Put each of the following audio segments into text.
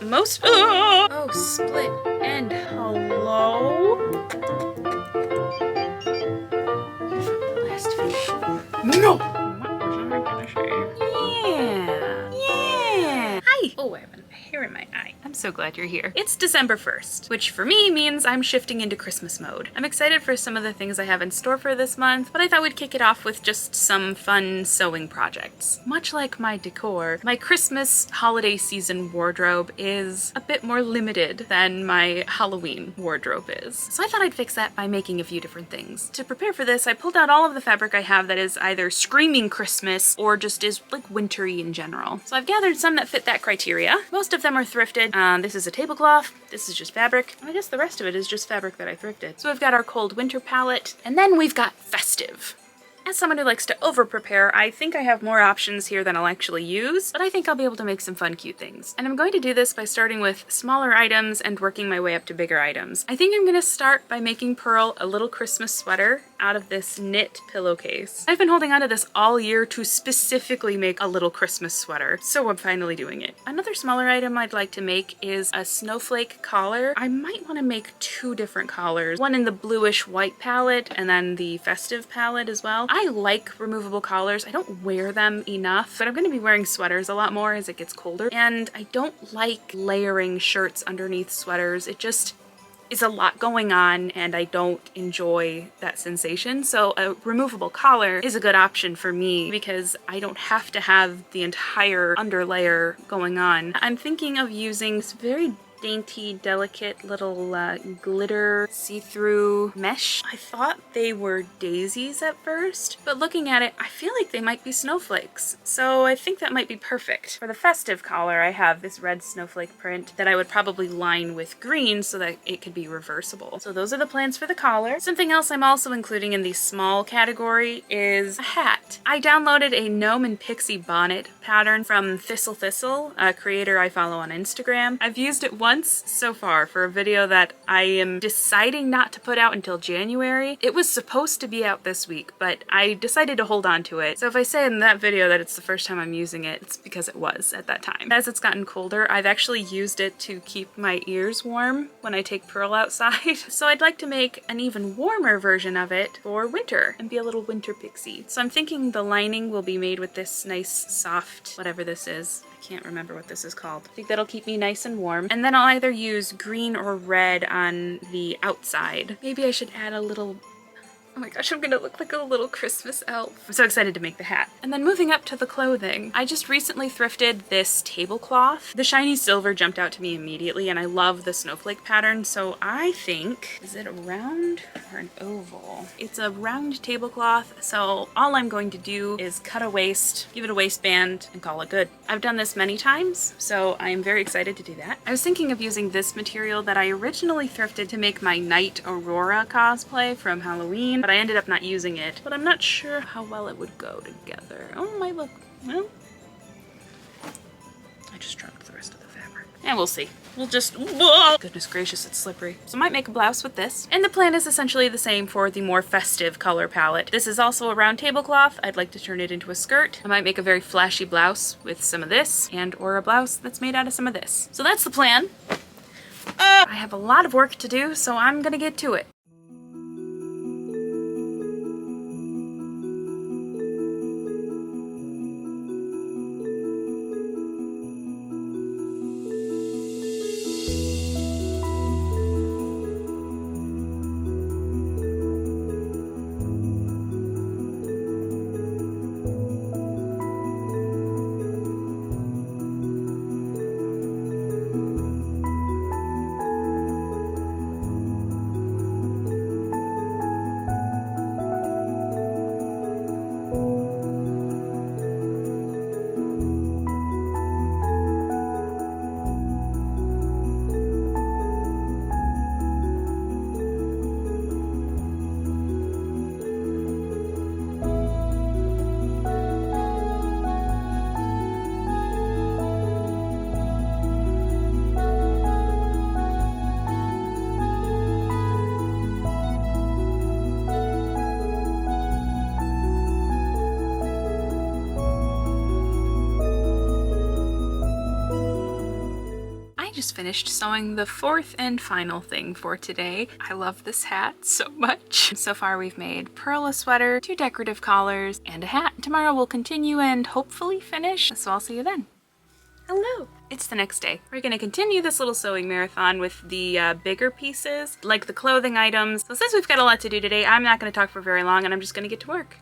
most. Oh, split and hello. Last video. No. What was I gonna say? Yeah. Hi. Oh, I have a hair in my eye. I'm so glad you're here. It's December 1st, which for me means I'm shifting into Christmas mode. I'm excited for some of the things I have in store for this month, but I thought we'd kick it off with just some fun sewing projects. Much like my decor, my Christmas holiday season wardrobe is a bit more limited than my Halloween wardrobe is. So I thought I'd fix that by making a few different things. To prepare for this, I pulled out all of the fabric I have that is either screaming Christmas or just is like wintry in general. So I've gathered some that fit that criteria. Most of them are thrifted. This is a tablecloth, this is just fabric, and I guess the rest of it is just fabric that I thrifted. So we've got our cold winter palette, and then we've got festive. As someone who likes to over-prepare, I think I have more options here than I'll actually use, but I think I'll be able to make some fun, cute things. And I'm going to do this by starting with smaller items and working my way up to bigger items. I think I'm gonna start by making Pearl a little Christmas sweater out of this knit pillowcase. I've been holding onto this all year to specifically make a little Christmas sweater, so I'm finally doing it. Another smaller item I'd like to make is a snowflake collar. I might want to make two different collars, one in the bluish white palette and then the festive palette as well. I like removable collars. I don't wear them enough, but I'm going to be wearing sweaters a lot more as it gets colder, and I don't like layering shirts underneath sweaters. It just is a lot going on and I don't enjoy that sensation. So a removable collar is a good option for me because I don't have to have the entire underlayer going on. I'm thinking of using this very dainty, delicate little glitter see-through mesh. I thought they were daisies at first, but looking at it, I feel like they might be snowflakes. So I think that might be perfect. For the festive collar, I have this red snowflake print that I would probably line with green so that it could be reversible. So those are the plans for the collar. Something else I'm also including in the small category is a hat. I downloaded a gnome and pixie bonnet pattern from Thistle, a creator I follow on Instagram. I've used it once so far for a video that I am deciding not to put out until January. It was supposed to be out this week, but I decided to hold on to it. So if I say in that video that it's the first time I'm using it, it's because it was at that time. As it's gotten colder, I've actually used it to keep my ears warm when I take Pearl outside. So I'd like to make an even warmer version of it for winter and be a little winter pixie. So I'm thinking the lining will be made with this nice soft, whatever this is. I can't remember what this is called. I think that'll keep me nice and warm. And then I'll either use green or red on the outside. Maybe I should add a little... Oh my gosh, I'm gonna look like a little Christmas elf. I'm so excited to make the hat. And then moving up to the clothing, I just recently thrifted this tablecloth. The shiny silver jumped out to me immediately, and I love the snowflake pattern, so I think, is it a round or an oval? It's a round tablecloth, so all I'm going to do is cut a waist, give it a waistband, and call it good. I've done this many times, so I am very excited to do that. I was thinking of using this material that I originally thrifted to make my Night Aurora cosplay from Halloween, but I ended up not using it. But I'm not sure how well it would go together. Oh, it might look, well, I just dropped the rest of the fabric. And we'll see. We'll just, whoa! Goodness gracious, it's slippery. So I might make a blouse with this. And the plan is essentially the same for the more festive color palette. This is also a round tablecloth. I'd like to turn it into a skirt. I might make a very flashy blouse with some of this, and or a blouse that's made out of some of this. So that's the plan. I have a lot of work to do, so I'm gonna get to it. I just finished sewing the fourth and final thing for today. I love this hat so much. So far we've made Pearl a sweater, 2 decorative collars, and a hat. Tomorrow we'll continue and hopefully finish, so I'll see you then. Hello! It's the next day. We're gonna continue this little sewing marathon with the bigger pieces, like the clothing items. So since we've got a lot to do today, I'm not gonna talk for very long and I'm just gonna get to work.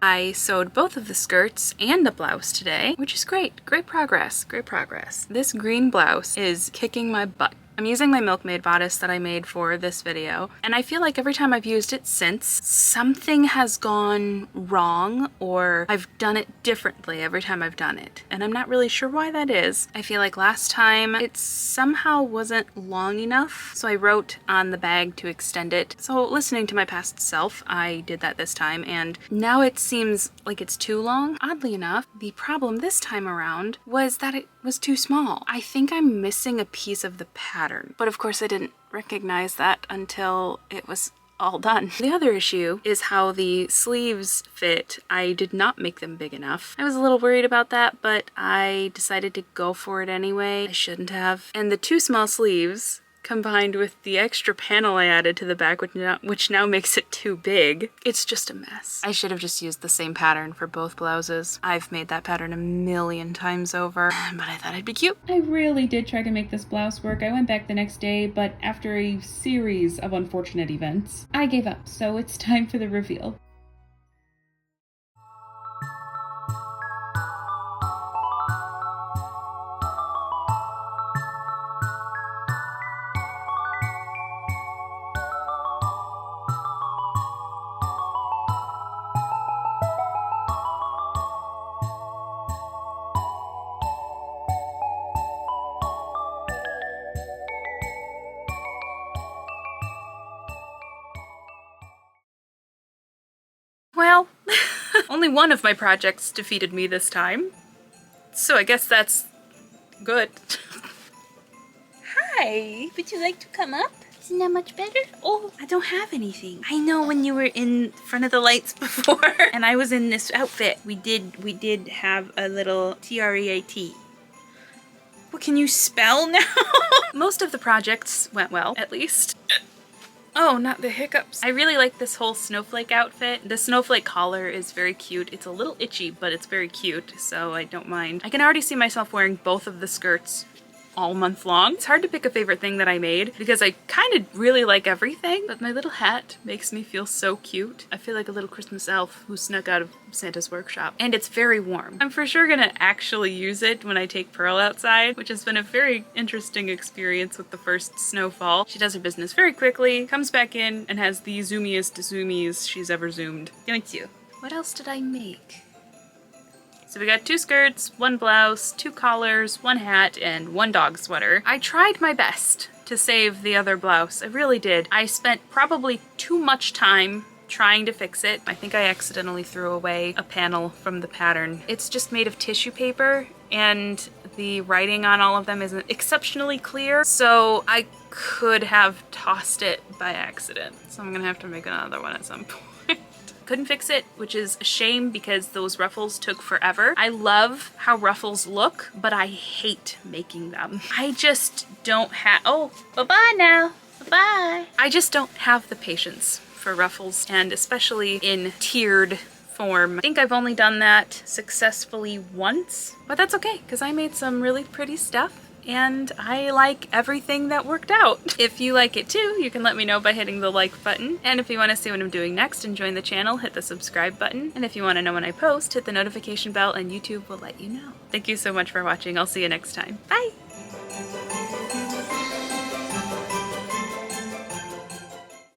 I sewed both of the skirts and the blouse today, which is great. Great progress, great progress. This green blouse is kicking my butt. I'm using my Milkmaid bodice that I made for this video, and I feel like every time I've used it since, something has gone wrong or I've done it differently every time I've done it, and I'm not really sure why that is. I feel like last time it somehow wasn't long enough, so I wrote on the bag to extend it. So listening to my past self, I did that this time, and now it seems like it's too long. Oddly enough, the problem this time around was that it was too small. I think I'm missing a piece of the pattern, but of course I didn't recognize that until it was all done. The other issue is how the sleeves fit. I did not make them big enough. I was a little worried about that, but I decided to go for it anyway. I shouldn't have. And the too small sleeves, combined with the extra panel I added to the back, which now makes it too big, it's just a mess. I should have just used the same pattern for both blouses. I've made that pattern a million times over, but I thought it'd be cute. I really did try to make this blouse work. I went back the next day, but after a series of unfortunate events, I gave up, so it's time for the reveal. Well, only one of my projects defeated me this time, so I guess that's good. Hi, would you like to come up? Isn't that much better? Oh, I don't have anything. I know when you were in front of the lights before and I was in this outfit, we did have a little TREAT. What, can you spell now? Most of the projects went well, at least. Oh, not the hiccups. I really like this whole snowflake outfit. The snowflake collar is very cute. It's a little itchy, but it's very cute, so I don't mind. I can already see myself wearing both of the skirts all month long. It's hard to pick a favorite thing that I made because I kind of really like everything, but my little hat makes me feel so cute. I feel like a little Christmas elf who snuck out of Santa's workshop. And it's very warm. I'm for sure gonna actually use it when I take Pearl outside, which has been a very interesting experience with the first snowfall. She does her business very quickly, comes back in, and has the zoomiest zoomies she's ever zoomed. Don't you? What else did I make? So we got 2 skirts, 1 blouse, 2 collars, 1 hat, and 1 dog sweater. I tried my best to save the other blouse. I really did. I spent probably too much time trying to fix it. I think I accidentally threw away a panel from the pattern. It's just made of tissue paper and the writing on all of them isn't exceptionally clear, so I could have tossed it by accident. So I'm gonna have to make another one at some point. Couldn't fix it, which is a shame because those ruffles took forever. I love how ruffles look, but I hate making them. I just don't have, oh, bye-bye now, bye-bye. I just don't have the patience for ruffles, and especially in tiered form. I think I've only done that successfully once, but that's okay, because I made some really pretty stuff and I like everything that worked out. If you like it too, you can let me know by hitting the like button. And if you want to see what I'm doing next and join the channel, hit the subscribe button. And if you want to know when I post, hit the notification bell and YouTube will let you know. Thank you so much for watching. I'll see you next time. Bye!